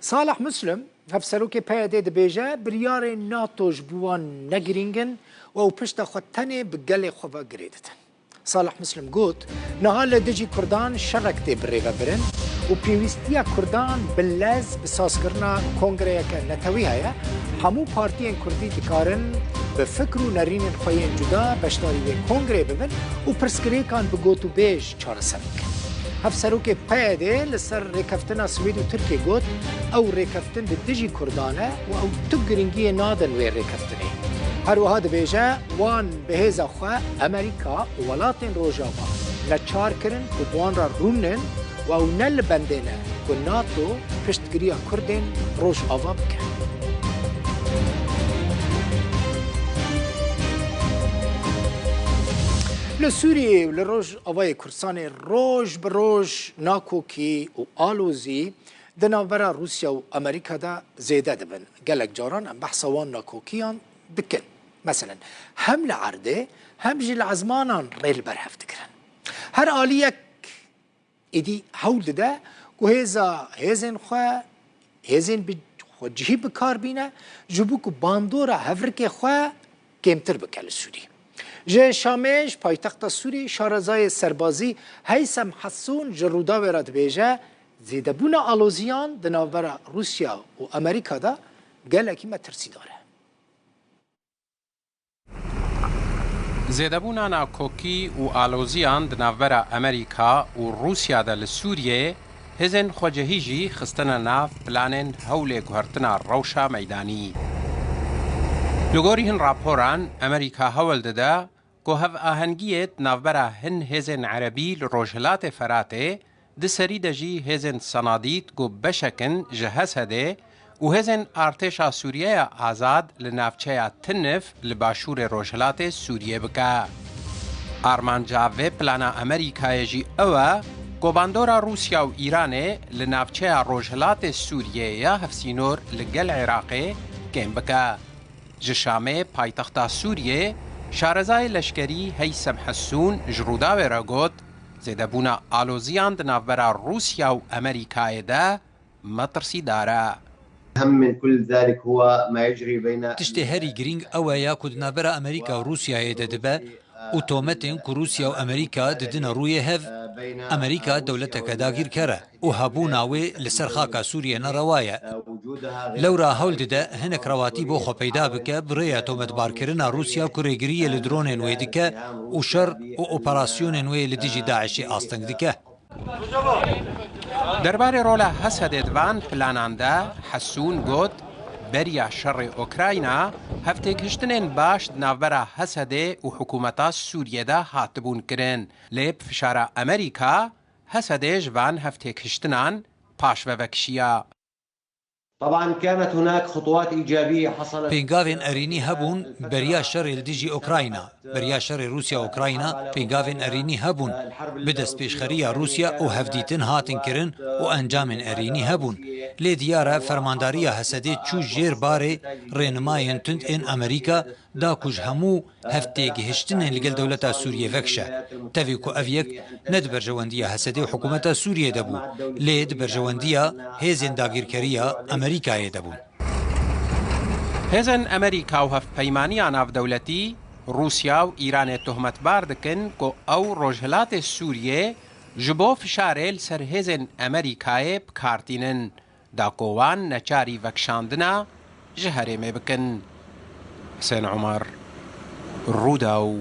صالح مسلم هفسروكي بايدي دبيجا برياري ناتو جبوان نجرينجن و پشت خوتني بقلي خوبا قريدتن. صالح مسلم قوت نهال دجي كردان شرك دي بريغا برن و بيويستيا كردان باللاز بساس کرنا كونغريا كنتوي هيا همو بارتيين كردي دكارن بفكر و نرين خوين جدا بشتاري دي كونغري ببن و پرسكري كان بقوتو بيش چار سمك. هفسروكي بايدي لسر ريكفتنا سويد و تركي قوت او ريكفتن دجي كردانه و او تقرنجي نادن وين ريكفتني. هروها دبيجا وان بهذا خوا امريكا ولاتن روجاوا لچار کرن و بوان را رونن و او نل بندنه و ناتو پشتگیریا کردن روش آوا بکن. لسوری و لروج آوای کرسان روش بروش ناکوکی و آلوزی دنابرا روسیا و امریکا دا زیده دبن. گلک جاران ام بحثوان ناکوکیان دکن. مثلا هم لعرده هم جل عزمانان ريل برهف تكرن هر آليك إدي حول ده وهذا هزين خوا هزين بجهي بكار بينا جبوك باندورا هفرك خوا كمتر بكال السوري جه شامش پایتخت السوري شارزای سربازي هيثم حسون جرودا ورد بيجا زيدبون آلوزيان دناورا روسيا و امريكا دا قالك ما ترسي داره زیدبونا ناکوکی و آلوزیان دناورا امریکا و روسیا دا لسوریه هزن خوجهیجی خستنا ناف پلانن هول گوهرتنا روشا میدانی. لگوری هن راپوران امریکا هول دادا گو هف آهنگیت ناوبرا هن هزن عربی لروجهلات فراته دسری دجی هزن صنادیت گو بشکن جهز هده و هزن ارتشا سوریه آزاد لنافچه تنف لباشور روجهلات سوریه بکا. آرمان جاوه پلانا امریکای جی اوه گوباندورا روسیا و ایرانه لنافچه روجهلات سوریه یا هفسینور لگل عراقه کم بکا. جشامه پایتختا سوریه شارزای لشکری هیثم حسون جرودا و راگوت زیدبونا آلوزیان دنافبرا روسیا و امریکای ده مترسی داره. هم من كل ذلك هو ما يجري بين تشتي هاري جرينغ أوا ياكد نابرا أمريكا وروسيا يددبا وتومتين كروسيا وأمريكا ددنا روية هف أمريكا دولتك داغير كرا وهابوناوي لسرخاكا سوريا نروايا لورا هول ددا هنك رواتي بوخو بيدا بك بريا تومت باركرنا روسيا كوريجرية لدرونين ويدكا وشر وأوبراسيونين وي لديجي داعشي آستنگ دكا درباره رولا حسددوان پلانانده حسون گوت بریا شر اوکراینا هفته کشتنین باش ناورا حسده و حکومتا سوریه ده هاتبون کرن لیب فشار امریکا حسده جوان هفته کشتنان پاش و وکشیا. طبعا كانت هناك خطوات إيجابية حصلت. بينغافين أريني هبون بريا شر الديجي أوكراينا بريا شر روسيا أوكراينا بينغافين أريني هبون بدس بيشخرية روسيا وهفديتن هاتن كرن وأنجام أريني هبون لديارة فرماندارية هسدي تشو جير باري رينماين تند إن أمريكا داكوج همو هفتي جهشتنين لقل دولة سوريا فكشة تفيكو أفيك ند برجواندية هسدي وحكومة سوريا دبو ليد برجواندية هيزن داغير كريا أمريكا يدبو هزن امریکا و هف پیمانی ناف دولتی روسیا و ایران تهمت باردکن کو او روجهلات سوریه جبو فشارل سر هزن امریکای بکارتینن دا کوان نچاری وکشاندنا جهره مبکن. حسین عمر روداو